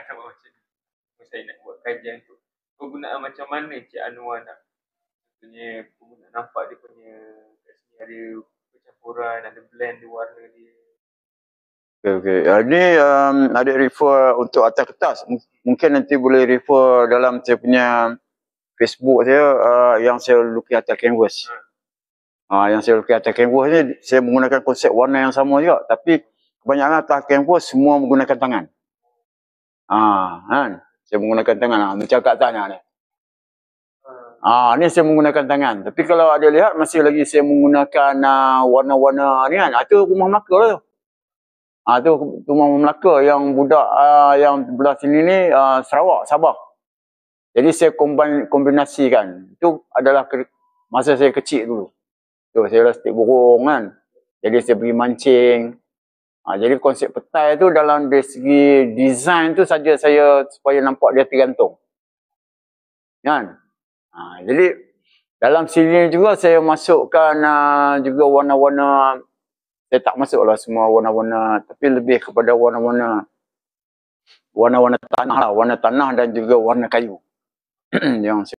Nampak macam ni. Saya nak buat kajian tu. Penggunaan macam mana Cik Anwar nak nampak dia punya kat sini ada percampuran, ada blend dia warna dia. Okey. Ini ada refer untuk atas kertas. Mungkin nanti boleh refer dalam saya punya Facebook saya yang saya lukis atas canvas. Yang saya lukis atas canvas ni saya menggunakan konsep warna yang sama juga, tapi kebanyakan atas canvas semua menggunakan tangan. Kan? Saya menggunakan tangan macam kat atasnya ni. Ni saya menggunakan tangan. Tapi kalau ada lihat masih lagi saya menggunakan warna-warna ni kan. Itu rumah Melaka lah tu. Tu rumah Melaka yang budak yang belah sini ni Sarawak, Sabah. Jadi saya kombinasikan. Itu adalah masa saya kecil dulu. Tu saya lastik burung kan. Jadi saya pergi mancing. Jadi konsep petai tu dalam dari segi design tu saja saya supaya nampak dia tergantung. Kan? Jadi dalam sini juga saya masukkan juga warna-warna. Saya tak masuklah semua warna-warna, tapi lebih kepada warna-warna tanah lah, warna tanah dan juga warna kayu. Yang